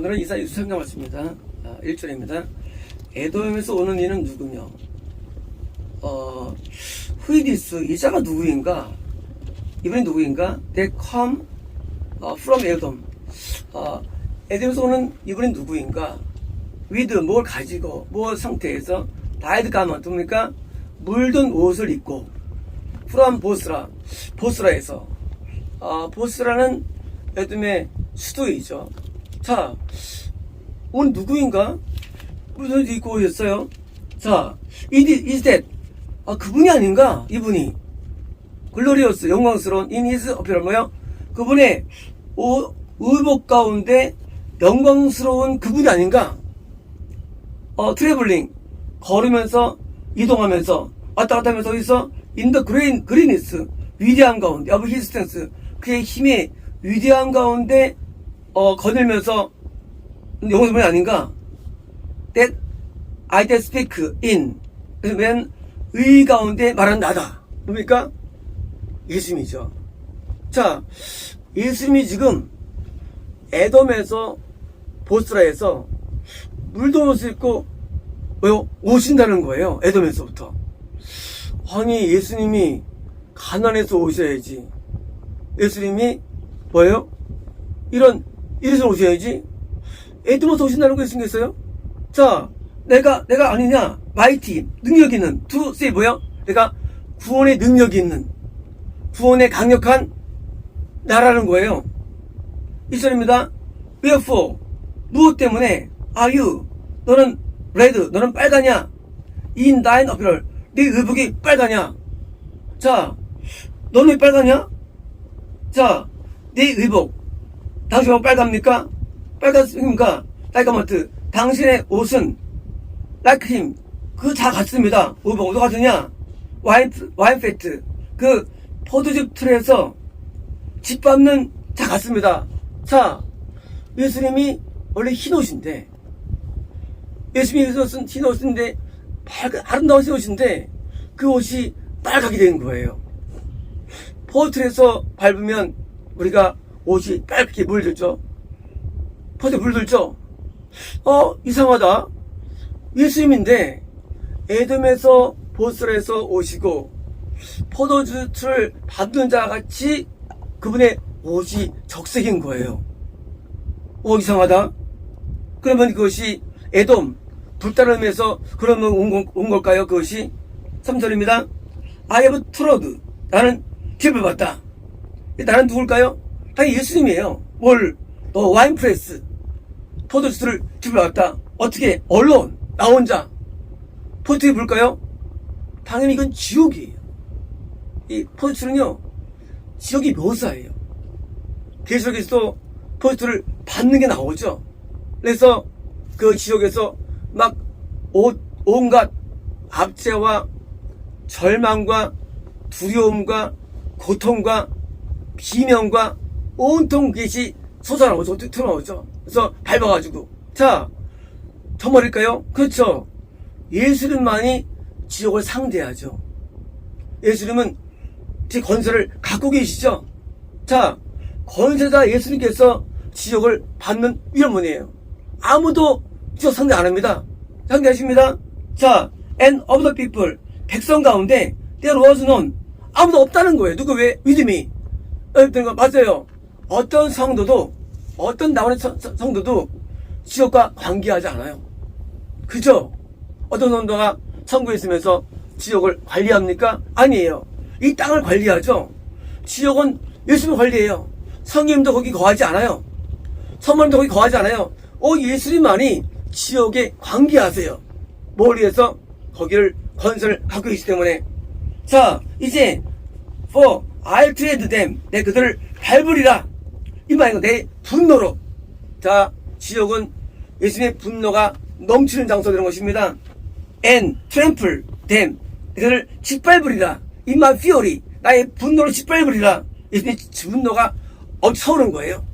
오늘은 이사 63장 말씀입니다. 1절입니다. 에돔에서 오는 이는 누구며? 후이디스, 이 자가 누구인가? 이분이 누구인가? They come from Edom. 에돔에서 오는 이분이 누구인가? with, 뭘 가지고, 뭘 상태에서, dyed garment, 뭡니까? 물든 옷을 입고, from 보스라, 보스라에서, 보스라는 에돔의 수도이죠. 자, 오늘 누구인가? 무슨 옷을 입고 오셨어요? 자, is that, 그분이 아닌가? 이분이. 글로리어스, 영광스러운, in his appearance, 뭐야? 그분의 의복 가운데 영광스러운 그분이 아닌가? 트래블링, 걸으면서, 이동하면서, 왔다 갔다 하면서 어디서, in the greatness, 위대함 가운데, of his strength, 그의 힘의 위대함 가운데, 거닐면서, 영광스러운이 아닌가? That I that speak in, 맨, 의 가운데 말한 나다. 뭡니까? 예수님이죠. 자, 예수님이 지금, 에돔에서, 보스라에서, 물도 옷을 입고, 오신다는 거예요. 에돔에서부터. 아니, 예수님이 가난해서 오셔야지. 예수님이, 뭐예요? 이래서 오셔야지. 에돔에서 오신다는 거 있으겠어요? 자, 내가 아니냐? 마이티, 능력 있는, to say 뭐야? 내가 구원의 능력이 있는, 구원의 강력한 나라는 거예요. 1절입니다. Wherefore, 무엇 때문에, are you, 너는 red, 너는 빨가냐? in thine apparel, 네 의복이 빨가냐? 자, 너는 왜 빨가냐? 자, 네 의복, 당신 의복 빨갑니까? 빨갛습니까? 빨가마트, 당신의 옷은 like him, 그 다 같습니다. 의복 어디 같으냐? 와인 팩트, 그 포도즙 틀에서 집 밟는 다 같습니다. 자, 예수님이 원래 흰 옷인데, 예수님이 흰 옷인데, 아름다운 흰 옷인데, 그 옷이 빨갛게 된 거예요. 포도틀에서 밟으면 우리가 옷이 빨갛게 물들죠. 포도에 물들죠. 이상하다. 예수님인데, 에돔에서 보스라에서 오시고, 포도주를 밟는 자와 같이 그분의 옷이 적색인 거예요. 이상하다. 그러면 그것이 에돔, 불따름에서 그러면 온 걸까요? 그것이 3절입니다. I have trod, 나는 팁을 봤다. 나는 누굴까요? 당연히 예수님이에요. 와인프레스, 포도주를 팁을 봤다. 어떻게? 언론, 나 혼자. 포도주이 뭘까요? 당연히 이건 지옥이에요. 이 포도주는요, 지옥이 묘사예요. 계시록에서도 포도주를 받는 게 나오죠. 그래서 그 지옥에서 막 온갖 압제와 절망과 두려움과 고통과 비명과 온통 것이 솟아나오죠. 튀어나오죠. 그래서 밟아가지고. 자, 정말일까요? 그렇죠. 예수님만이 지옥을 상대하죠. 예수님은 제 권세를 갖고 계시죠. 자, 권세자 예수님께서 지옥을 받는 위험문이에요. 아무도 지옥 상대 안 합니다. 상대하십니다. 자, and of the people, 백성 가운데 there was none, 아무도 없다는 거예요. 누구 왜? 믿음이. 맞아요. 어떤 성도도, 어떤 나오는 성도도 지옥과 관계하지 않아요. 그죠? 어떤 성도가 천국에 있으면서 지옥을 관리합니까? 아니에요. 이 땅을 관리하죠. 지옥은 예수님이 관리해요. 성님도 거기 거하지 않아요. 성모님도 거기 거하지 않아요. 예수님만이 지옥에 관계하세요. 뭘 위해서? 거기를 권세를 갖고 계시기 때문에. 자, 이제 for I'll tread them, 내 그들을 밟으리라. 이 말이고 내 분노로. 자, 지옥은 예수님의 분노가 넘치는 장소되는 것입니다. and trample them, 그들을 짓밟으리라. In my fury, 나의 분노로 짓밟으리라. 예수님의 분노가 엄청난 거예요.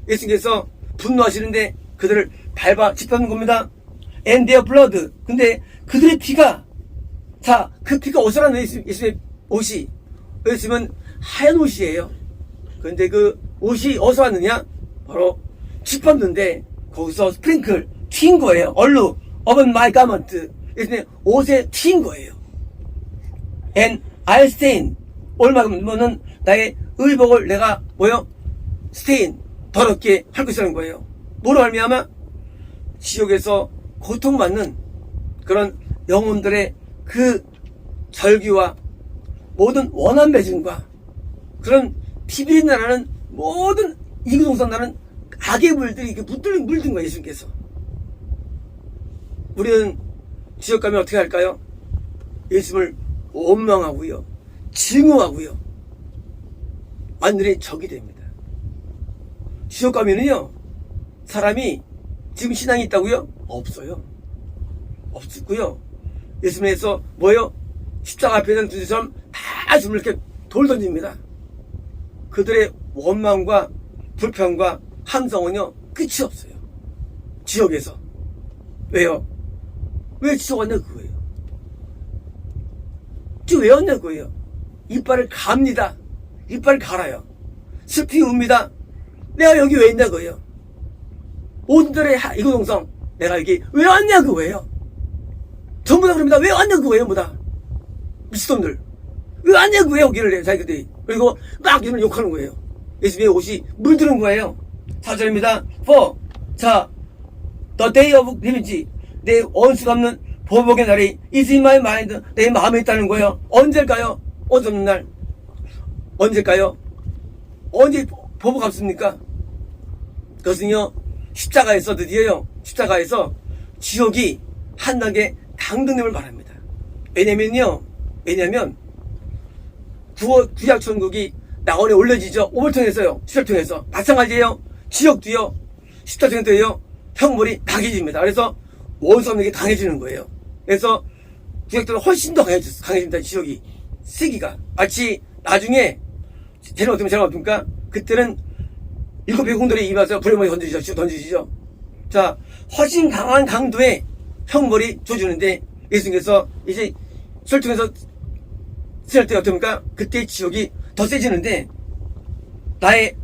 예수님께서 분노하시는데 그들을 짓밟는 겁니다. And their blood, 근데 그들의 피가, 자, 그 피가 어디서라는 예수님의 옷이, 예수님은 하얀 옷이에요. 근데 그 옷이 어디서 왔느냐? 바로 짓밟는데 거기서 스프링클 튄 거예요. 얼루 upon my garment. 옷에 튄 거예요. And I'll stain. 얼마면은 나의 의복을 내가 뭐요? 스테인 더럽게 할 것이라는 거예요. 뭐로 말미암아? 지옥에서 고통받는 그런 영혼들의 그 절규와 모든 원한 매진과 그런 피비린내 나는 모든 이구동성 나는 악의 물들이 이렇게 물든 거예요. 예수님께서. 우리는 지옥 가면 어떻게 할까요? 예수님을 원망하고요, 증오하고요, 완전히 적이 됩니다. 지옥 가면은요, 사람이 지금 신앙이 있다고요? 없어요. 없고요. 예수님에서 뭐요? 십자가 앞에 있는 두들처럼 다 주문 이렇게 돌 던집니다. 그들의 원망과 불평과 함성은요, 끝이 없어요. 지옥에서. 왜요? 왜 지옥 왔냐 그거예요. 지금 왜 왔냐 그거예요. 이빨을 갑니다. 이빨을 갈아요. 슬피 웁니다. 내가 여기 왜 있냐 그거예요. 온들의 이구동성 내가 여기 왜 왔냐 그거예요. 전부 다 그럽니다. 왜 왔냐 그거예요. 전부 다 미친놈들 왜 왔냐 그거예요. 여기를 해 자기들이. 그리고 막 이런 욕하는 거예요. 예수님의 옷이 물드는 거예요. 4절입니다. 자, The day of revenge. 내 원수 갚는 보복의 날이 is in my mind. 내 마음에 있다는 거예요. 언제일까요? 어느 없는 날. 언제일까요? 언제 보복 갚습니까? 그것은요, 십자가에서 드디어요, 십자가에서 지옥이 한 단계 강등됨을 말합니다. 왜냐면 구약 천국이 낙원에 올려지죠. 오물 통해서요, 십자를 통해서. 마찬가지예요. 지옥도요, 십자 통해서요, 형벌이 강해집니다. 그래서 원수함에게 강해지는 거예요. 그래서 구약들은 훨씬 더 강해집니다. 지옥이 세기가 마치 나중에 쟤는 어떻습니까? 그때는 7배 공들이 임해서 불에 많이 던지시죠. 자, 훨씬 강한 강도의 형벌이 줘주는데 예수님께서 이제 설통해서 쓸 때 어떻습니까? 그때 지옥이 더 세지는데 나의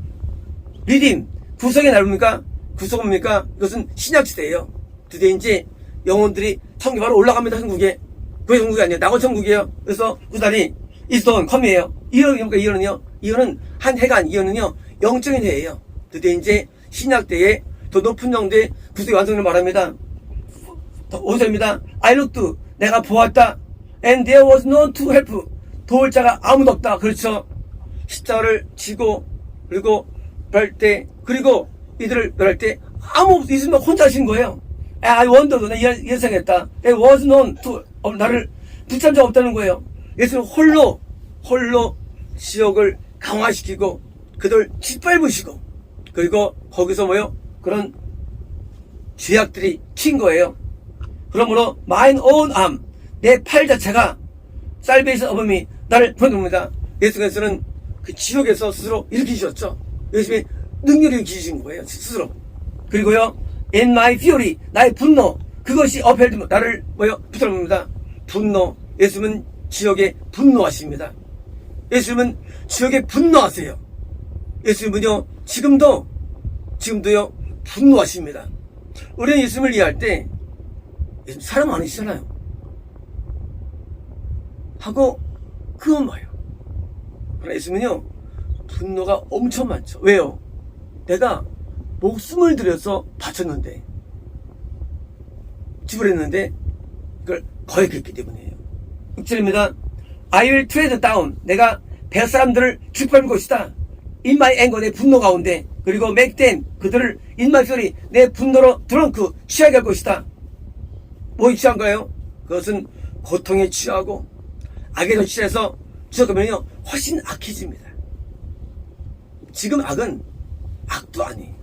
리딤 구속의 날입니까? 구속은 뭡니까? 이것은 신약시대예요. 드디어 이제 영혼들이 천국에 바로 올라갑니다. 천국에. 그게 천국이 아니에요. 낙원 천국이에요. 그래서 구단이 이스톤 컴이에요. 이어는요. 이어는 한 해간. 이어는요, 영적인 해예요. 드디어 이제 신약대에 더 높은 영대의 구속의 완성을 말합니다. 5절입니다. I looked. 내가 보았다. And there was no one to help. 도울 자가 아무도 없다. 그렇죠. 십자가를 지고 그리고 멸할 때, 그리고 이들을 멸할 때 아무 예수님 혼자 하신 거예요. I wondered. 내가 예상했다. There was no one to, 나를 붙잡은 자가 없다는 거예요. 예수는 홀로 지옥을 강화시키고 그들 짓밟으시고 그리고 거기서 뭐요? 그런 죄악들이 튄 거예요. 그러므로 mine own arm, 내 팔 자체가 salvation of me, 나를 보내줍니다. 예수께서는 그 지옥에서 스스로 일으키셨죠. 예수님의 능력을 일으키신 거예요. 스스로. 그리고요, in my fury, 나의 분노, 그것이 upheld, 나를 뭐요? 붙들어봅니다. 분노. 예수님은 지옥에 분노하십니다. 예수님은 지옥에 분노하세요. 예수님은요, 지금도요, 분노하십니다. 우리는 예수님을 이해할 때, 예수님 사람 아니시잖아요. 하고, 그건 뭐예요? 그러나 예수님은요, 분노가 엄청 많죠. 왜요? 내가 목숨을 들여서 바쳤는데, 지불했는데, 그걸 거역했기 때문이에요. 6절입니다. I will tread down. 내가 백 사람들을 짓밟을 것이다. In my anger, 내 분노 가운데. 그리고 make them, 그들을 in my fury, 내 분노로 드렁크, 취하게 할 것이다. 뭐에 취한 거예요? 그것은 고통에 취하고 악에서 취해서 지옥가면요 훨씬 악해집니다. 지금 악은 악도 아니에요.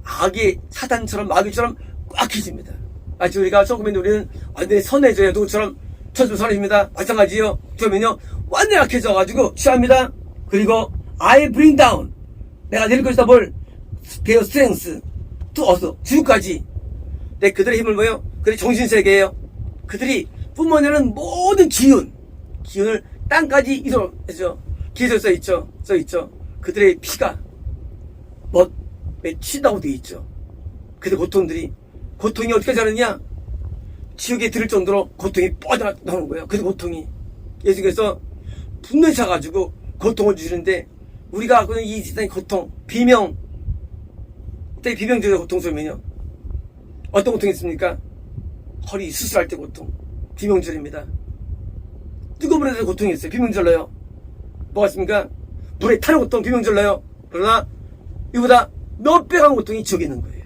악이 사단처럼 마귀처럼 악해집니다. 마치 우리가 조금은 우리는 완전히 선해져야 누구처럼 천수 선해집니다. 마찬가지요. 그러면요 완전히 악해져가지고 취합니다. 그리고 I bring down, 내가 내릴 것이다. 뭘? their strength to us, 지금까지. 내 그들의 힘을 뭐요? 그들의 정신세계예요. 그들이 뿜어내는 모든 기운을 땅까지 이동했죠. 기에서 써있죠. 그들의 피가 맺힌다고 되어 있죠. 그때 고통이 어디까지 하느냐? 지옥에 들을 정도로 고통이 뻗어나오는 거예요. 그 고통이. 예수께서 분노에 차가지고 고통을 주시는데, 우리가 그냥 이 세상의 고통, 그때 비명적인 고통 소리면요. 어떤 고통이 있습니까? 허리 수술할 때 고통. 비명절입니다. 뜨거운 물에 대해서 고통이 있어요. 비명절러요. 뭐가 있습니까? 물에 타는 고통, 비명절러요. 그러나 이보다 몇 배 강한 고통이 지옥에 있는 거예요.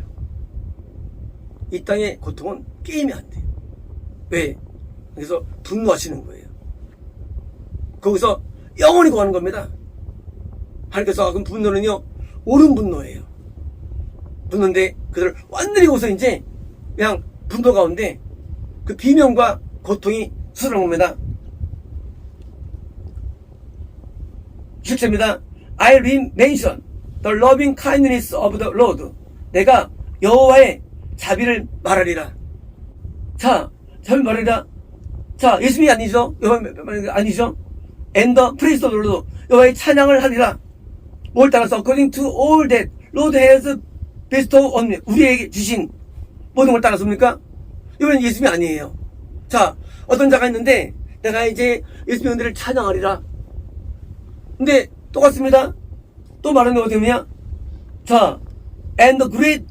이 땅의 고통은 게임이 안 돼요. 왜? 그래서 분노하시는 거예요. 거기서 영원히 구하는 겁니다. 하나님께서 그 분노는요, 옳은 분노예요. 분노인데 그들을 완전히 거기서 이제 그냥 분노 가운데 그 비명과 고통이 수술한 겁니다. 7절입니다. I will mention the loving kindness of the Lord. 내가 여호와의 자비를 말하리라. 자, 자비 말하리라. 자, 예수님이 아니죠? 여호와 아니죠? And the praise of the Lord. 여호와의 찬양을 하리라. 뭘 따라서 according to all that Lord has bestowed on me. 우리에게 주신 모든 걸 따라서입니까? 이번엔 예수님이 아니에요. 자, 어떤 자가 있는데 내가 이제 예수님의 은혜를 찬양하리라. 근데 똑같습니다. 또 말하는 게 어떻게 자, and the great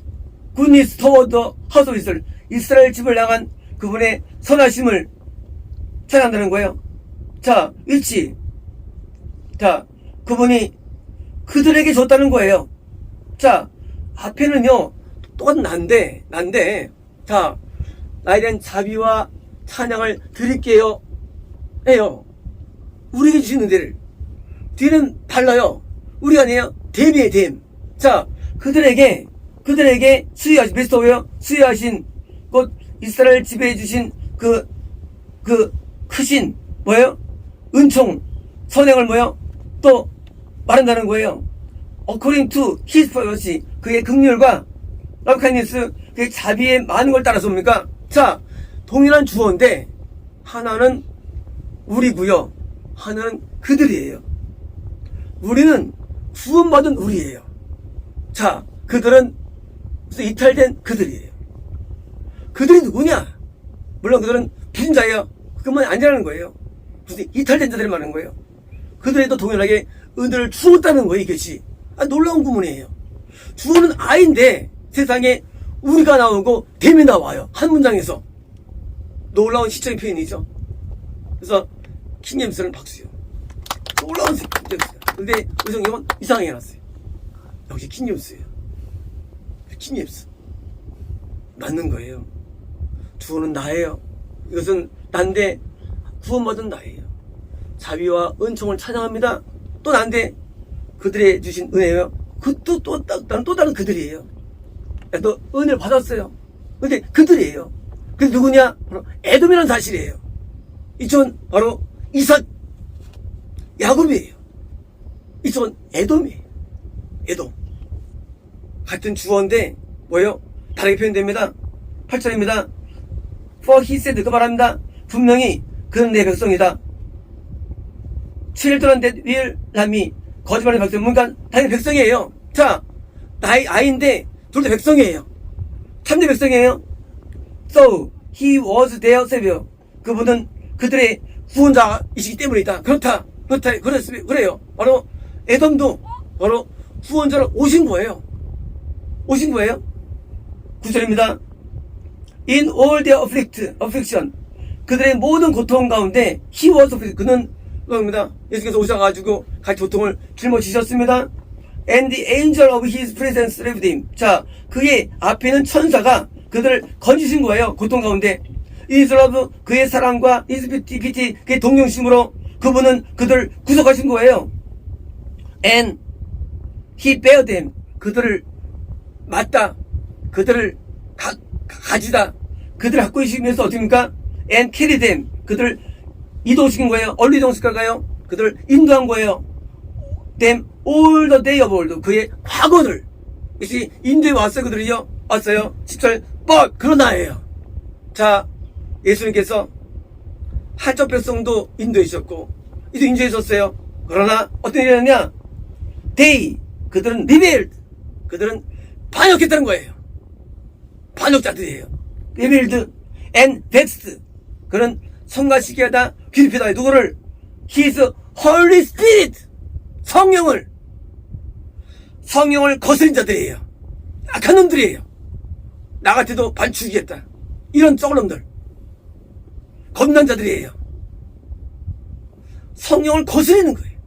goodness toward the house of Israel. 이스라엘 집을 향한 그분의 선하심을 찬양한다는 거예요. 자, 일치. 자, 그분이 그들에게 줬다는 거예요. 자, 앞에는요, 똑같은 난데, 자, 나에 대한 자비와 찬양을 드릴게요. 해요. 우리에게 주신 은혜를. 뒤는 달라요. 우리가 아니에요. 댐이에요, 댐. 자, 그들에게 수여하신, 베스트오웨어 수여하신, 곧 이스라엘 지배해 주신 그 크신, 뭐예요? 은총, 선행을 뭐예요? 또, 말한다는 거예요. According to his purpose, 그의 긍휼과 lovekindness, 그의 자비의 많은 걸 따라서 뭡니까? 자, 동일한 주어인데, 하나는 우리고요, 하나는 그들이에요. 우리는 구원받은 우리예요. 자, 그들은 무슨 이탈된 그들이에요. 그들이 누구냐? 물론 그들은 불신자예요. 그것만 아니라는 거예요. 무슨 이탈된 자들이 말하는 거예요. 그들에도 동일하게 은혜를 주었다는 거예요, 이것이. 놀라운 구문이에요. 주어는 아인데 세상에 우리가 나오고 댐이 나와요. 한 문장에서. 놀라운 시적인 표현이죠. 그래서 킹제임스는 박수요. 놀라운 킹제임스요. 근데 의성님은 이상하게 해놨어요. 역시 킹제임스예요. 킹제임스. 맞는 거예요. 주어는 나예요. 이것은 난데 구원받은 나예요. 자비와 은총을 찬양합니다. 또 난데 그들의 주신 은혜예요. 또 다른 그들이에요. 또 은혜를 받았어요. 근데 그들이에요. 근데 누구냐? 바로 에돔이라는 사실이에요. 이쪽은 바로 이삭, 야곱이에요. 이쪽은 에돔이에요. 에돔. 같은 주어인데 뭐예요? 다르게 표현됩니다. 8절입니다. For he said, 그 말합니다. 분명히 그는 내 백성이다. children that will love me. 거짓말의 백성. 그러니까 당연히 백성이에요. 자, 나의 아이인데 둘 다 백성이에요. 참된 백성이에요. So he was their savior. 그분은 그들의 구원자이시기 때문이다. 그래요. 바로 에돔도 바로 구원자로 오신 거예요. 9절입니다. In all their affliction. 그들의 모든 고통 가운데 he was afflicted. 그는 그겁니다. 예수께서 오셔가지고 같이 고통을 짊어지셨습니다. And the angel of his presence left him. 자, 그의 앞에는 천사가 그들을 건지신 거예요. 고통 가운데. His love, 그의 사랑과 his pity, 그의 동정심으로 그분은 그들을 구속하신 거예요. And he bare them. 그들을 맞다. 그들을 가지다. 그들을 갖고 있으면서 어떻습니까? And carry them. 그들을 이동시킨 거예요. 어디로 이동시킬까요? 그들을 인도한 거예요. Them all the day of old. 그의 과거를. 역시 인도에 왔어요. 그들이요. 왔어요. 10절. But 그러나예요. 자, 예수님께서 한쪽 백성도 인도에 있었고 이도 인도에 있었어요. 그러나 어떤 일이 일어났냐? They. 그들은 rebelled. 그들은 반역했다는 거예요. 반역자들이에요. 리빌드 앤 벡스드. 그는 성가시게 하다 괴롭히다. 누구를? His Holy Spirit. 성령을 거스린 자들이에요. 악한 놈들이에요. 나 같아도 반 죽이겠다. 이런 썩은 놈들. 겁난 자들이에요. 성령을 거스리는 거예요.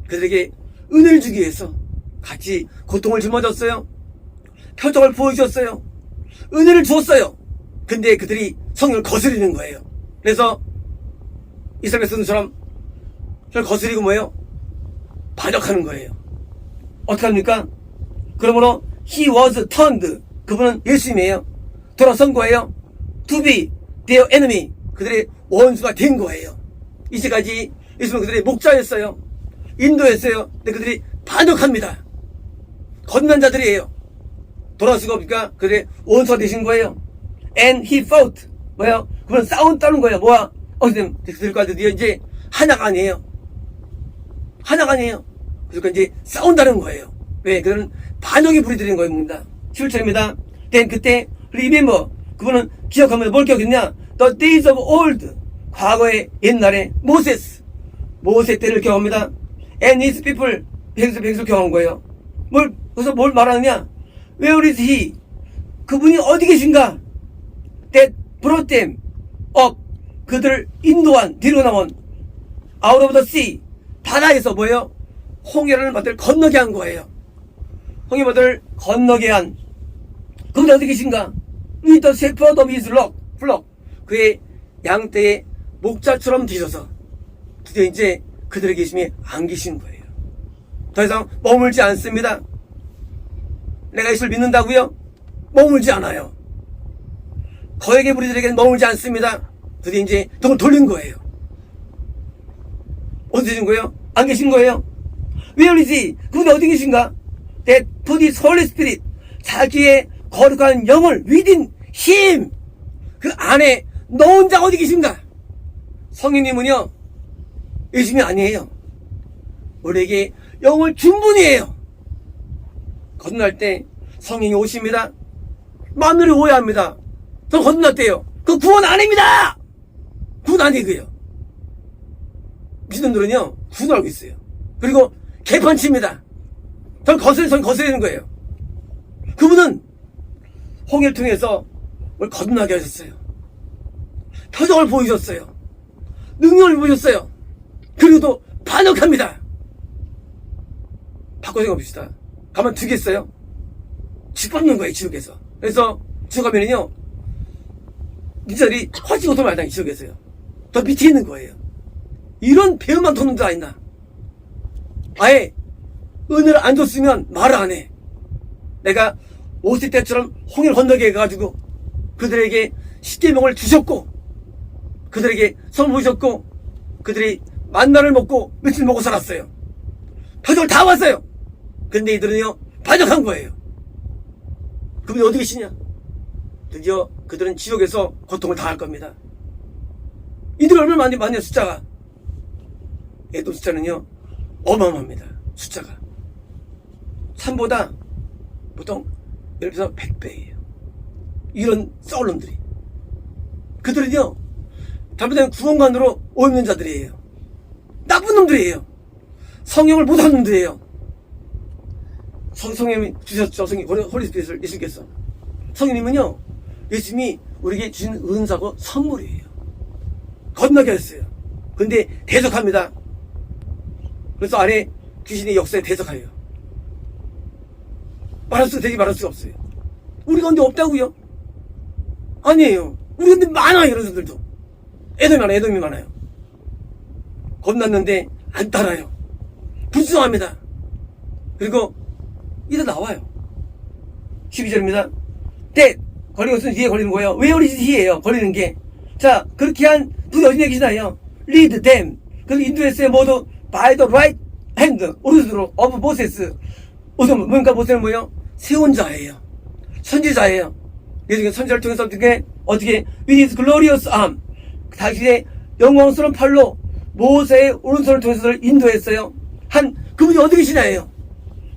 그들에게 은혜를 주기 위해서 같이 고통을 짊어졌어요. 표정을 보여주셨어요. 은혜를 주었어요. 근데 그들이 성령을 거스리는 거예요. 그래서 이스라엘에 쓰는 사람 저를 거스리고 뭐예요? 반역하는 거예요. 어떻게 합니까? 그러므로 he was turned. 그분은 예수님이에요. 돌아선 거예요. to be their enemy. 그들의 원수가 된 거예요. 이제까지 예수님은 그들의 목자였어요. 인도였어요. 근데 그들이 반역합니다. 겁난 자들이에요. 돌아올 수가 없으니까 그들의 원수가 되신 거예요. And he fought. 뭐예요? 그분은 싸운다는 거예요. 뭐야? 그들과 드디어 이제 하나가 아니에요. 하나가 아니에요. 그러니까 이제 싸운다는 거예요. 왜? 그들은 반역이 부리들인 거입니다. 11절입니다. 그때 remember. 그분은 기억하면서 뭘 기억했냐? The days of old. 과거의 옛날에 모세 때를 기억합니다. And his people. 백성 기억한 거예요. 그래서 뭘 말하느냐? Where is he? 그분이 어디 계신가? That brought them up. 그들을 인도한, 뒤로 나온 out of the sea. 바다에서 뭐예요? 홍해라는 바다를 건너게 한 거예요. 홍해바다를 건너게 한 그분이 어디 계신가? With the shepherd of his flock. 그의 양떼의 목자처럼 되셔서 드디어 이제 그들의 계심이 안 계신 거예요. 더 이상 머물지 않습니다. 내가 예수를 믿는다고요? 머물지 않아요. 거액의 무리들에게는 머물지 않습니다. 드디어 이제 등을 돌린 거예요. 어디 계신 거예요? 안 계신 거예요? Where is he? 그분이 어디 계신가? That put his Holy Spirit. 자기의 거룩한 영을 within him. 그 안에 넣은 자가 어디 계신가? 성령님은요, 예수님이 아니에요. 우리에게 영을 준 분이에요. 거듭날 때 성령이 오십니다. 만물이 오해합니다. 저 거듭났대요. 그 구원 아닙니다. 구원 아니고요. 믿음들은요 구원 알고 있어요. 그리고 개판칩니다. 전 거스리는 거예요. 그분은 홍해를 통해서 뭘 거듭나게 하셨어요. 표정을 보이셨어요. 능력을 보이셨어요. 그리고 또 반역합니다. 바꿔 생각해봅시다. 가만 두겠어요? 짓밟는 거예요, 지옥에서. 그래서 지옥 가면은요, 니들이 허지고도 말당히 지옥에서요. 더 밑에 있는 거예요. 이런 배은만 도는 줄 아있나? 아예 은혜를 안 줬으면 말을 안 해. 내가 50 때처럼 홍해를 건너게 해가지고 그들에게 십계명을 주셨고 그들에게 선을 보이셨고 그들이 만나를 먹고 며칠 먹고 살았어요. 표적을 다 왔어요. 근데 이들은요 반역한 거예요. 그분이 어디 계시냐? 드디어 그들은 지옥에서 고통을 당할 겁니다. 이들이 얼마나 많냐 숫자가. 애도 숫자는요 어마어마합니다. 숫자가 3보다 보통 예를 들어서 100배예요. 이런 썩을 놈들이. 그들은요 잘못된 구원관으로 오염된 자들이에요. 나쁜 놈들이에요. 성령을 못한 놈들이에요. 성령님이 주셨죠. 홀리스피릿을 예수님께서. 성령님은요 예수님이 우리에게 주신 은사고 선물이에요. 건너게 했어요. 근데 대적합니다. 그래서 안에 귀신의 역사에 대적해요. 말할 수가 없어요. 우리 가운데 없다고요? 아니에요. 우리 가운데 많아요. 이런 사람들도. 애돔이 많아요. 겁났는데 안 따라요. 불순합니다. 그리고 이제 나와요. 12절입니다. 걸리는 것은 뒤에 걸리는 거예요. 왜 우리 뒤에요? 걸리는 게. 자, 그렇게 한 분이 어디 계시나요? Lead them. 그래서 인도했어요. 모두 by the right hand. 오른손으로 of Moses. 그러니까 모세는 뭐예요? 세운 자예요. 선지자예요. 그래서 선지자를 통해서 어떻게 with his glorious arm. 당신의 영광스러운 팔로 모세의 오른손을 통해서 인도했어요. 그분이 어디 계시나요?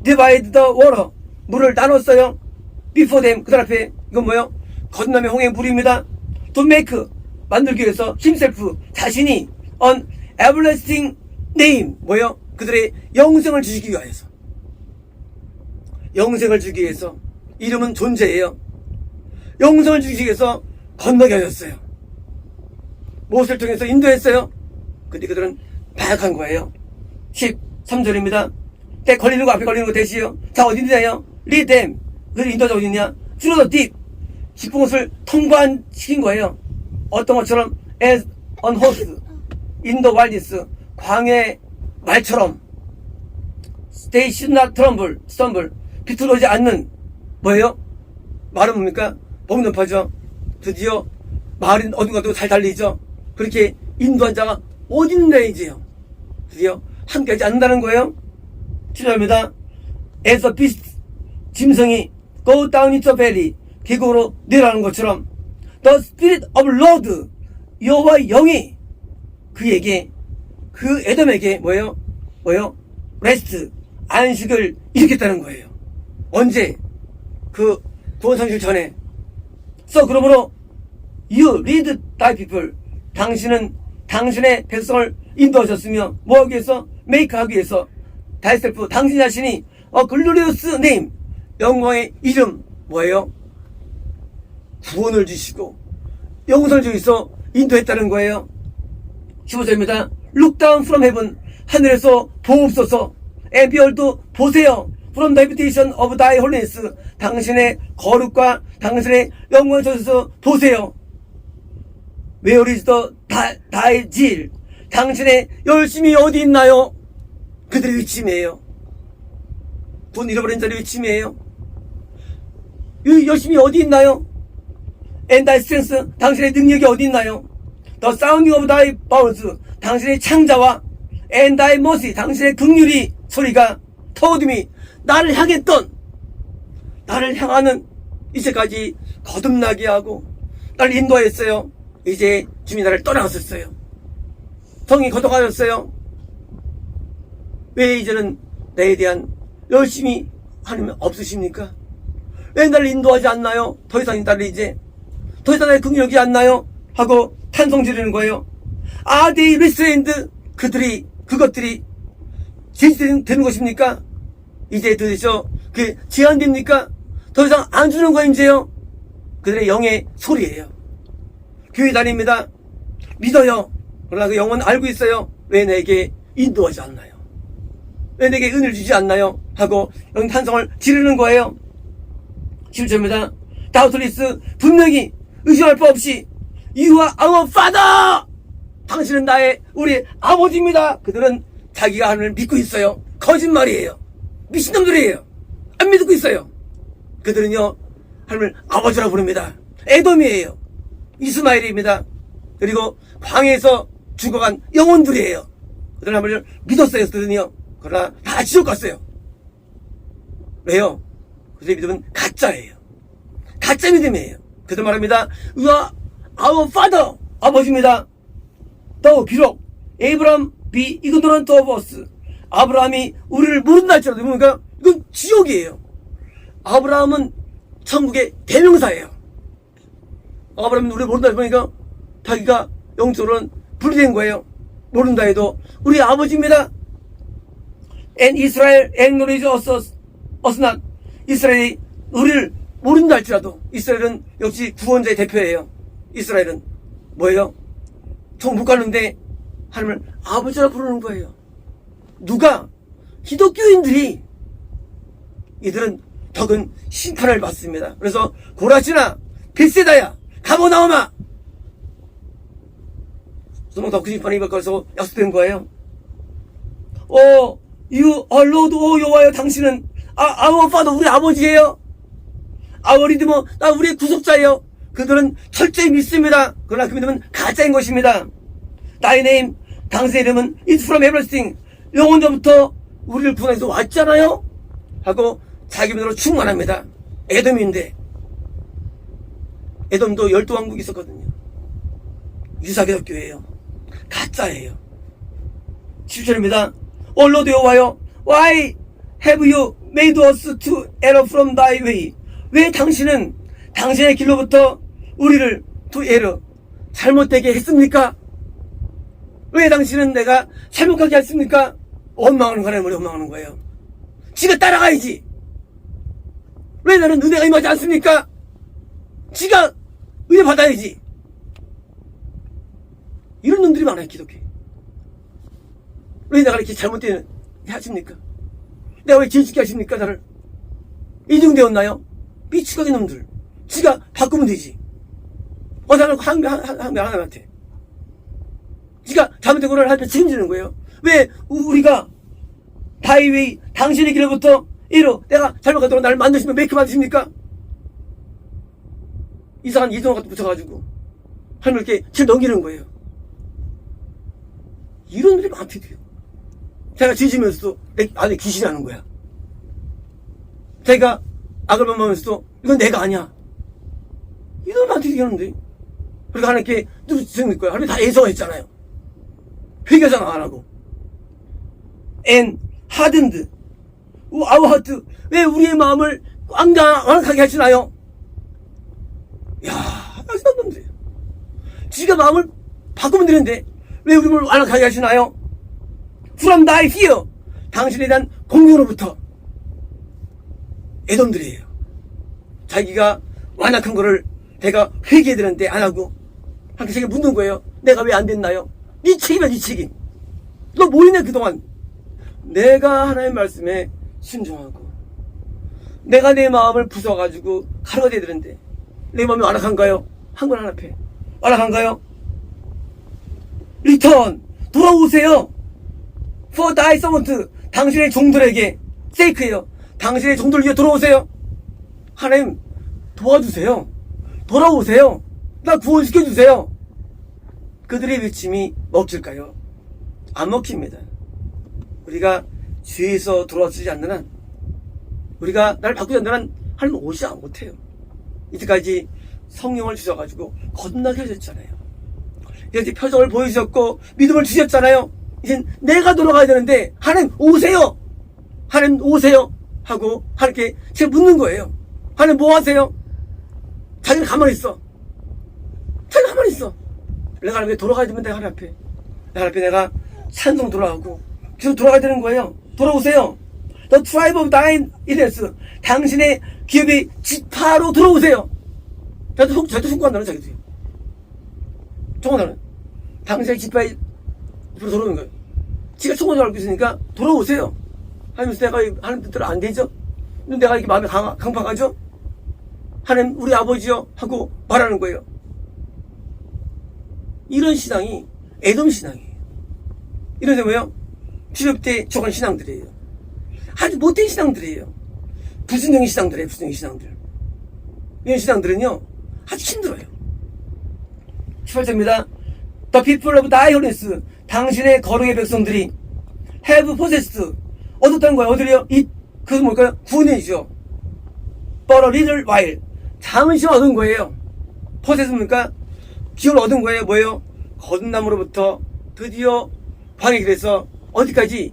Divide the water. 물을 나눴어요. before them, 그들 앞에. 이건 뭐요? 거듭남의 홍해 물입니다. to make, 만들기 위해서 himself, 자신이 an everlasting name, 뭐요? 그들의 영생을 주시기 위하여서. 영생을 주기 위해서. 이름은 존재예요. 영생을 주기 위해서 건너게 하셨어요. 무엇을 통해서 인도했어요? 근데 그들은 반역한 거예요. 13절입니다. 때 걸리는 거 앞에 걸리는 거 대시요. 자, 어디 있냐요? lead them. 그들이 인도자 어디 있냐? through the deep. 깊은 곳을 통과시킨 거예요. 어떤 것처럼 as on horse in the wilderness. 광해 말처럼 they should not stumble. 비틀어지지 않는 뭐예요? 말은 뭡니까? 몸이 높아져. 드디어 말은 어딘 가도 잘 달리죠. 그렇게 인도한 자가 어딘데 이제요. 드디어 함께하지 않는다는 거예요. 추자입니다. As a beast, 짐승이 go down into valley, 계곡으로 내려가는 것처럼 the spirit of Lord, 여호와의 영이 그에게, 그 에돔에게 뭐예요? rest, 안식을 일으켰다는 거예요. 언제? 그 구원 성실 전에. 그러므로 you lead thy people, 당신은 당신의 백성을 인도하셨으며 뭐하기 위해서? make 하기 위해서 thyself, 당신 자신이 a glorious name, 영광의 이름 뭐예요? 구원을 주시고 영생을 주셔서 인도했다는 거예요. 15절입니다. Look down from heaven, 하늘에서 보옵소서. And behold, 보세요. From the habitation of thy holiness, 당신의 거룩과 당신의 영광을 주셔서 보세요. Where is thy zeal, 당신의 열심이 어디 있나요? 그들의 위침이에요. 돈 잃어버린 자의 위침이에요. 이 열심이 어디 있나요? And thy strength, 당신의 능력이 어디 있나요? The sounding of thy bowels, 당신의 창자와 and thy mercy, 당신의 긍휼이 소리가 터듬이 나를 향했던, 나를 향하는 이제까지 거듭나게 하고 나를 인도하였어요. 이제 주님이 나를 떠나갔었어요. 성이 거듭하셨어요. 왜 이제는 나에 대한 열심히 하나님 없으십니까? 왜 나를 인도하지 않나요? 더 이상 나를 이제 더 이상 나의 긍휼이 않나요? 하고 탄성 지르는 거예요. Are they restrained? 그것들이 제지되는 것입니까? 이제 드디어 그 제한됩니까? 더 이상 안 주는 거 이제요? 그들의 영의 소리예요. 교회 다닙니다. 믿어요. 그러나 그 영은 알고 있어요. 왜 내게 인도하지 않나요? 왜 내게 은혜를 주지 않나요? 하고 영 탄성을 지르는 거예요. 17절입니다. 다우틀리스, 분명히 의심할 바 없이 You are our father! 당신은 우리 아버지입니다. 그들은 자기가 하나님을 믿고 있어요. 거짓말이에요. 미친놈들이에요. 안 믿고 있어요. 그들은요, 하나님을 아버지라고 부릅니다. 에돔이에요. 이스마엘입니다. 그리고 광해에서 죽어간 영혼들이에요. 그들은 하나님을 믿었어요. 그들은요. 그러나 다 지옥 갔어요. 왜요? 그들의 믿음은 가짜예요. 가짜 믿음이에요. 그들 말합니다. You are our father, 아버지입니다. 또 비록 에이브람 be ignorant of us, 아브라함이 우리를 모른다 할지라도 뭡니까? 이건 지옥이에요. 아브라함은 천국의 대명사예요. 아브라함이 우리를 모른다 보니까 자기가 영적으로는 분리된 거예요. 모른다 해도 우리 아버지입니다. And Israel acknowledge us not, 이스라엘이 우리를 모른다 할지라도, 이스라엘은 역시 구원자의 대표예요. 이스라엘은 뭐예요? 저 못 가는데 하나님을 아버지라 부르는 거예요. 누가? 기독교인들이. 이들은 덕은 심판을 받습니다. 그래서 고라시나 벳세다야 가버나움아, 더 큰 심판이 입을 것으로 약속된 거예요. You are Lord, 여호와여, 당신은 our Father, 우리 아버지예요. Our Redeemer, 우리의 구속자예요. 그들은 철저히 믿습니다. 그러나 그 믿음은 가짜인 것입니다. Thy name, 당신의 이름은 is from everlasting, 영원전부터 우리를 구원해서 왔잖아요 하고 자기 믿음으로 충만합니다. 에돔인데, 에돔도 12왕국이 있었거든요. 유사기독교예요. 가짜예요. 17절입니다. O Lord 여호와여, why have you made us to err from thy way? 왜 당신은 당신의 길로부터 우리를 예로 잘못되게 했습니까? 왜 당신은 내가 잘못하게 했습니까? 원망하는 거네, 머리 원망하는 거예요. 지가 따라가야지. 왜 나는 은혜가 임하지 않습니까? 지가 은혜 받아야지. 이런 놈들이 많아요, 기독교. 왜 내가 이렇게 잘못되게 하십니까? 내가 왜 죄짓게 하십니까, 나를? 이중되었나요? 삐치각인 놈들. 지가 바꾸면 되지. 나는 하나님한테. 지가 잘못된 거를 할 때 책임지는 거예요. 왜 우리가 바이웨이 당신의 길로부터 이로 내가 잘못하도록 나를 만드시면 메이크 만드십니까? 이상한 이동화 같은 붙여가지고 하나님 이렇게 칠 넘기는 거예요. 이런 일이 많대요. 제가 죄지면서도 내 안에 귀신이 하는 거야. 제가 악을 범하면서도 이건 내가 아니야. 이런 많대 얘기하는데. 그러니까 하나님께 누구를 거야. 하나님 다 예정했잖아요. 회개잖아 안 하고. And hardened our heart. 왜 우리의 마음을 완강하게 하시나요? 야, 아직도 없는데. 지가 마음을 바꾸면 되는데 왜 우리 마음을 완악하게 하시나요? From thy fear. 당신에 대한 공경으로부터. 애돔들이에요. 자기가 완악한 거를 내가 회개해야 되는데 안 하고 하나님께 자기가 묻는 거예요. 내가 왜 안 됐나요? 네 책임이야, 네 책임. 너 뭐 했냐 그동안. 내가 하나님의 말씀에 순종하고 내가 내 마음을 부숴가지고 가루가 돼야 되는데 내 마음이 완악한가요? 한 건 하나 앞에 완악한가요? 리턴 돌아오세요. For thy servant. 당신의 종들에게 세이크예요. 당신의 종들 위해 돌아오세요. 하나님 도와주세요. 돌아오세요. 나 구원시켜주세요. 그들의 외침이 먹힐까요? 안 먹힙니다. 우리가 죄에서 돌아오지 않는 한, 우리가 나를 바꾸지 않는 한 하나님 오지 못해요. 이때까지 성령을 주셔가지고 거듭나게 하셨잖아요. 이제 표정을 보여주셨고 믿음을 주셨잖아요. 이젠 내가 돌아가야 되는데 하나님 오세요. 하나님 오세요 하고 하나님께 제가 묻는 거예요. 하나님 뭐 하세요? 자기는 가만히 있어. 자기는 가만히 있어. 내가 하나님께 돌아가야 되면 내가 하나님 앞에 내가 찬송 돌아가고 계속 돌아가야 되는 거예요. 돌아오세요. The tribe of thine is. 당신의 기업의 지파로 돌아오세요. 저도 송구한다는 자기도요. 송구한다는. 당신의 지파에 돌아오는 거예요. 지가 송구한다고 알고 있으니까 돌아오세요. 하면서 내가 하나님 뜻대로 안 되죠? 내가 이렇게 마음이 강팍하죠? 하나님 우리 아버지요 하고 말하는 거예요. 이런 신앙이 에돔 신앙이에요. 이런 게 뭐예요? 주렵 때 저건 신앙들이에요. 아주 못된 신앙들이에요. 불순종의 신앙들이에요. 불순종의 신앙들. 이런 신앙들은요 아주 힘들어요. 18절입니다. The people of thy holiness. 당신의 거룩의 백성들이 have possessed. 얻었다는 거예요. 어디래요? 그것은 뭘까요? 구원이죠. But a little while. 잠시 얻은 거예요. possess는 뭡니까? 기업을 얻은 거예요. 뭐예요? 거듭남으로부터 드디어 광야의 길에서 어디까지?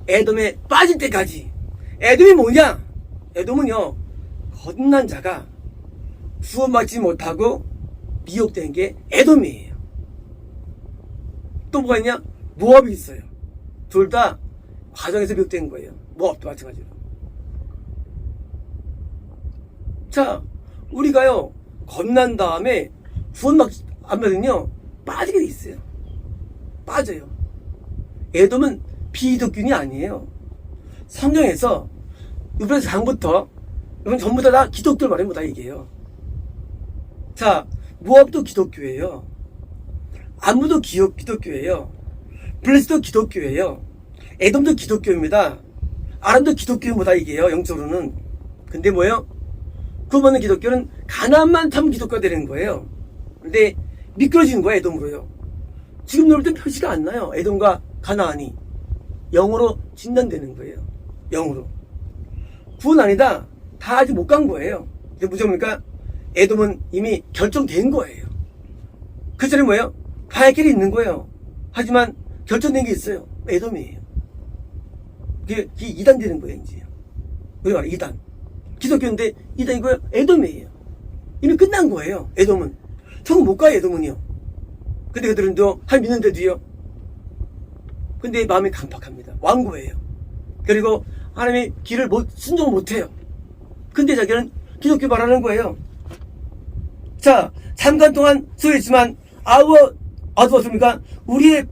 에돔에 빠질 때까지. 에돔이 뭐냐? 에돔은요 거듭난 자가 구원받지 못하고 미혹된 게 에돔이에요. 또 뭐가 있냐? 모압이 있어요. 둘 다 과정에서 미혹된 거예요. 모압도 마찬가지로. 자, 우리가요 겁난 다음에 구원받지 안 받으면요 빠지게 돼 있어요. 빠져요. 에돔은 비기독교인이 아니에요. 성경에서 유브라스 강부터 이건 전부 다 기독교를 말해 못하 얘기해요. 자, 모압도 기독교예요. 암무도 기독교예요. 블레스도 기독교예요. 에돔도 기독교입니다. 아람도 기독교입니다 이게요. 영적으로는. 근데 뭐예요? 구원받는 기독교는 가나안만 타면 기독교가 되는 거예요. 근데 미끄러지는 거예요. 에돔으로요. 지금 놀 때 표시가 안 나요. 에돔과 가나안이 영으로 진단되는 거예요. 영으로. 구원 아니다. 다 아직 못 간 거예요. 근데 무조건니까 에돔은 이미 결정된 거예요. 그 전에 뭐예요? 바야길이 있는 거예요. 하지만 결정된 게 있어요. 에돔이에요. 그게 2단 되는 거예요, 이제. 우리가 말해 2단. 기독교인데 이거요? 에돔이에요. 이미 끝난 거예요. 에돔은. 천국 못 가요, 에돔은요. 근데 그들은 또 하나님 믿는데도요. 근데 마음이 강팍합니다. 완고해요. 그리고 하나님의 길을 순종을 못해요. 근데 자기는 기독교 말하는 거예요. 자, 잠깐 동안 소리했지만 어떻습니까? 우리의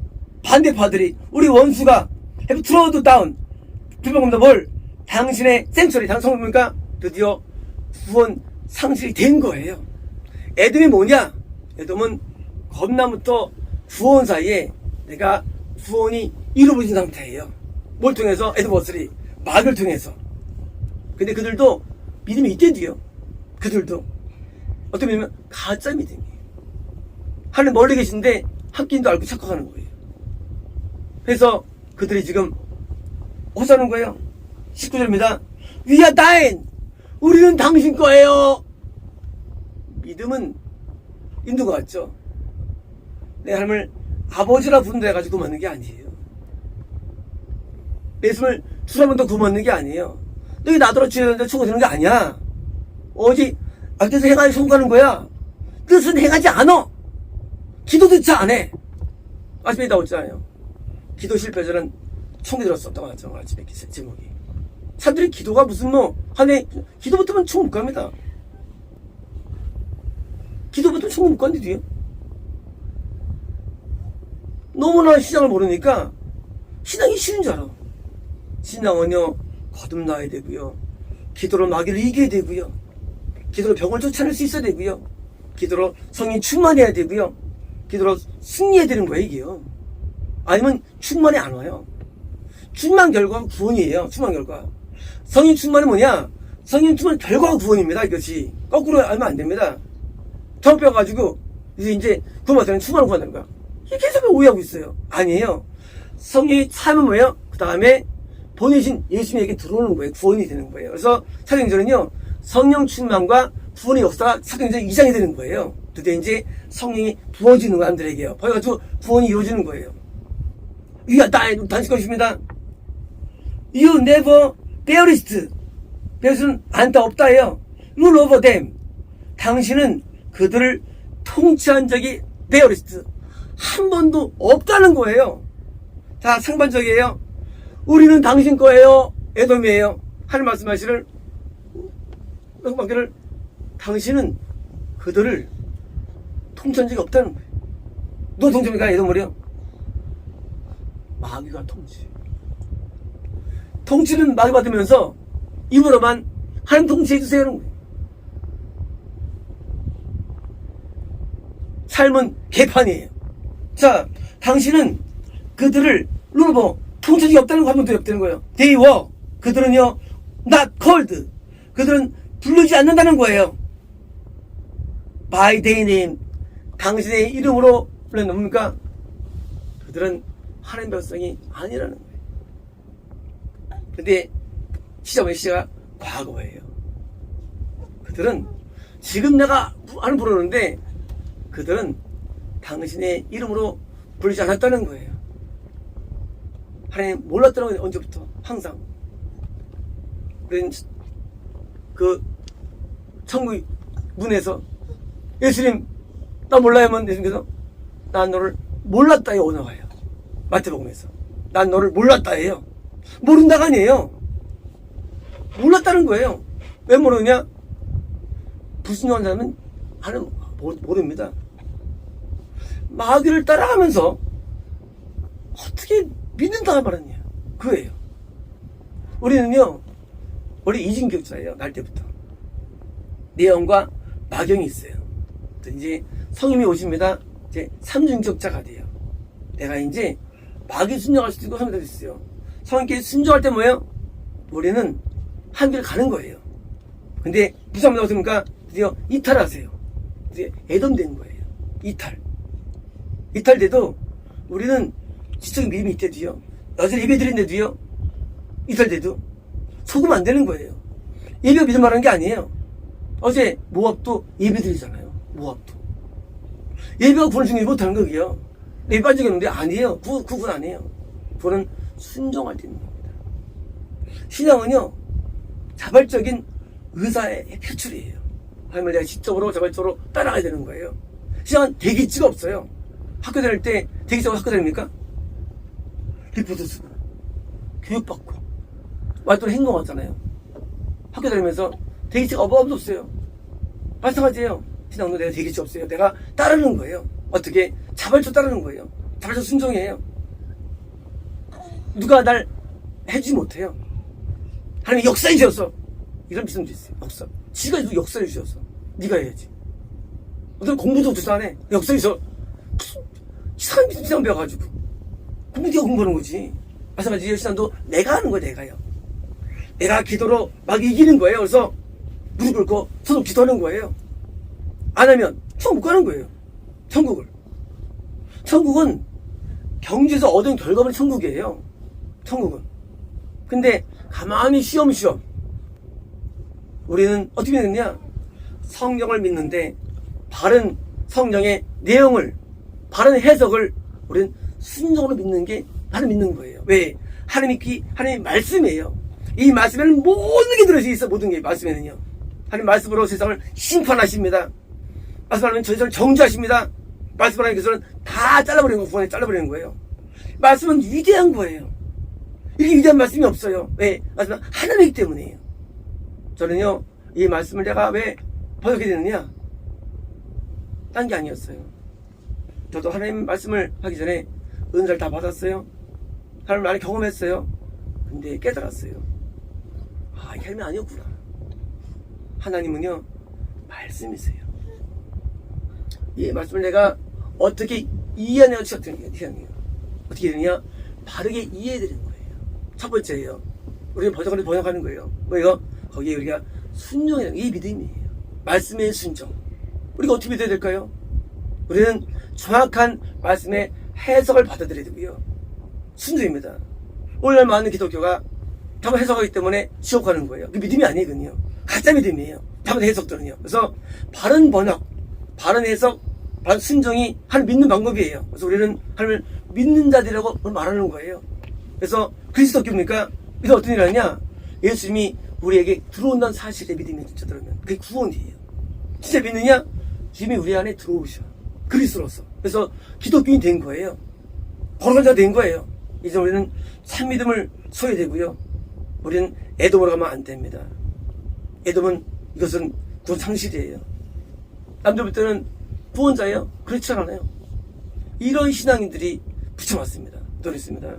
반대파들이, 우리 원수가 have thrown down 불평합니다. 뭘? 당신의 생처리, 성뭡니까? 드디어 구원 상실이 된 거예요. 에돔이 뭐냐? 에돔은 겁나부터 구원 사이에 내가 구원이 이루어진 상태예요. 뭘 통해서? 에드버스리 막을 통해서. 근데 그들도 믿음이 있대도요. 그들도 어떤 믿으면 가짜 믿음이에요. 하늘 멀리 계신데 함께인도 알고 착각하는 거예요. 그래서 그들이 지금 호소하는 거예요. 19절입니다. We are thine. 우리는 당신 거예요. 믿음은 인도가 왔죠. 내 하나님을 아버지라 부른다 해가지고 구원받는 게 아니에요. 예수를 주라면 더 구원받는 게 아니에요. 너희 나더러 주여는데 천국 되는 게 아니야. 오직 악에서 행하기 성공하는 거야. 뜻은 행하지 않아. 기도도 잘 안 해. 아침에 나왔잖아요. 기도 실패자는 총이 들었었다고 하죠. 아침에 제목이. 사람들이 기도가 무슨 하네 기도 못하면 총 못 갑니다. 기도 못하면 총 못 간대 뒤에. 너무나 신앙을 모르니까 신앙이 쉬운 줄 알아. 신앙은요 거듭나야 되고요. 기도로 마귀를 이겨야 되고요. 기도로 병을 쫓아낼 수 있어야 되고요. 기도로 성인 충만해야 되고요. 기도로 승리해야 되는 거예요 이게요. 아니면 충만이 안 와요. 충만 결과가 구원이에요. 충만 결과. 성인 충만은 뭐냐? 성인 충만 결과가 구원입니다. 이것이 거꾸로 알면 안 됩니다. 처음 배워가지고 이제 구원받으면 충만을 구한다는 거야. 이게 계속 오해하고 있어요. 아니에요. 성령이 차면 뭐예요? 그 다음에 보내신 예수님에게 들어오는 거예요. 구원이 되는 거예요. 그래서 사도행전은요 성령 충만과 구원의 역사가 사도행전 2장이 되는 거예요. 그때 이제 성령이 부어지는 거예요. 사람들에게요. 그래가지고 구원이 이루어지는 거예요. 이게 당신 것입니다. You never perish. perish 안타 없다예요. Rule over them. 당신은 그들을 통치한 적이 perish. 한 번도 없다는 거예요. 자, 상반적이에요. 우리는 당신 거예요. 에돔이에요. 하늘 말씀하시를 당신은 그들을 통치한 적이 없다는 거예요. 너 통치입니까? 에돔을요? 마귀가 통치. 통치는 마귀 받으면서 입으로만 하나님 통치해주세요 하는 거예요. 삶은 개판이에요. 자, 당신은 그들을 통치한 적이 없다는 거 한 번도 없다는 거예요. They were. 그들은요 not called. 그들은 부르지 않는다는 거예요. By their name. 당신의 이름으로 불렀는 뭡니까? 그들은 하나님 백성이 아니라는 거예요. 근데 시작 과거예요. 그들은 지금 내가 안 부르는데 그들은 당신의 이름으로 부르지 않았다는 거예요. 하나님 몰랐다는 거예요. 언제부터? 항상. 그 천국 문에서 예수님 나 몰라요 하면 예수님께서 난 너를 몰랐다 요 나와요. 마태복음에서 난 너를 몰랐다 해요. 모른다가 아니에요. 몰랐다는 거예요. 왜 모르느냐? 불순종한 사람은 하나님 모릅니다. 마귀를 따라가면서 어떻게 믿는다 말았냐? 그거예요. 우리는요 원래 이중격자예요. 날 때부터 내영과 마경이 있어요. 이제 성님이 오십니다. 이제 삼중격자가 돼요. 내가 이제 마귀 순종할 수도 있고 하면 있어요. 성님께 순종할 때 뭐예요? 우리는 한 길을 가는 거예요. 근데 무사합니다. 어떻습니까? 드디어 이탈하세요. 이제 애덤된 거예요. 이탈돼도 우리는 지적인 믿음이 있대도요. 여전히 예배 드린데도요. 이탈돼도 속으면 안 되는 거예요. 예배가 믿음 말하는 게 아니에요. 어제 모압도 예배 드리잖아요. 모압도. 예배가 구원을 중요히 못하는 거예요. 예배 빠진 게 없는데 아니에요. 그건 아니에요. 그거는 순종할 때 있는 겁니다. 신앙은요. 자발적인 의사의 표출이에요. 하나님을 내가 지적으로 자발적으로 따라가야 되는 거예요. 신앙은 대기치가 없어요. 학교 다닐 때 대기적으로 학교 다닙니까? 리포트 쓰고 교육받고 말대로 행동하잖아요. 학교 다니면서 대기치가 없어요. 마찬가지예요. 신앙도 내가 대기치 없어요. 내가 따르는 거예요. 어떻게? 자발적으로 따르는 거예요. 자발적 순종이에요. 누가 날 해주지 못해요. 하나님이 역사해 주셔서 이런 믿음도 있어요. 역사. 지가 역사해 주셔서 네가 해야지. 어떤 공부도 두도 안 해. 역사해 주셔서 이상한 믿음 이상 배워가지고 네가 공부하는 거지. 마찬가지예요. 신앙도 내가 하는 거예요. 내가요. 내가 기도로 막 이기는 거예요. 그래서 무릎 꿇고 서로 기도하는 거예요. 안 하면 천국 못 가는 거예요. 천국은 경주에서 얻은 결과물이 천국이에요. 천국은. 근데 가만히 쉬엄쉬엄 우리는 어떻게 되느냐? 성경을 믿는데 바른 성경의 내용을, 바른 해석을 우리는 순종으로 믿는 게 나는 믿는 거예요. 왜? 하나님의 말씀이에요. 이 말씀에는 모든 게 들어져 있어. 모든 게 말씀에는요. 하나님 말씀으로 세상을 심판하십니다. 말씀하면 저희를 정죄하십니다. 말씀하는 것은 다 잘라버리는 거예요. 잘라버리는 거예요. 말씀은 위대한 거예요. 이렇게 위대한 말씀이 없어요. 왜? 말씀은 하나님이기 때문이에요. 저는요, 이 말씀을 내가 왜 번역하게 되느냐? 딴 게 아니었어요. 저도 하나님 말씀을 하기 전에 은사를 다 받았어요. 하나님 많이 경험했어요. 근데 깨달았어요. 아, 이게 하나님이 아니었구나. 하나님은요, 말씀이세요. 이 말씀을 내가 어떻게 이해하냐가 시작되는 어떻게 되느냐? 바르게 이해해드리는 거예요. 첫 번째예요. 우리는 번역하는 거예요. 뭐예요? 거기에 우리가 순종이라는 게 믿음이에요. 말씀의 순종. 우리가 어떻게 믿어야 될까요? 우리는 정확한 말씀의 해석을 받아들여야 되고요. 순종입니다. 오늘날 많은 기독교가 잘못 해석하기 때문에 지옥 가는 거예요. 그 믿음이 아니거든요. 가짜 믿음이에요. 잘못 해석들은요. 그래서 바른 번역, 바른 해석, 바른 순종이 하나님 믿는 방법이에요. 그래서 우리는 하나님을 믿는 자들이라고 말하는 거예요. 그래서 그리스도교입니까? 그래서 어떤 일을 하냐? 예수님이 우리에게 들어온다는 사실에 믿음이 진짜 들으면 그게 구원이에요. 진짜 믿느냐? 주님이 우리 안에 들어오셔. 그리스도로서. 그래서 기독교인이 된 거예요. 거룩한 자가 된 거예요. 이제 우리는 참 믿음을 소유해야 되고요. 우리는 애돔으로 가면 안 됩니다. 애돔은 이것은 구원 상실이에요. 남들 볼 때는 구원자예요? 그렇지 않아요. 이런 신앙인들이 붙여왔습니다. 또 있습니다.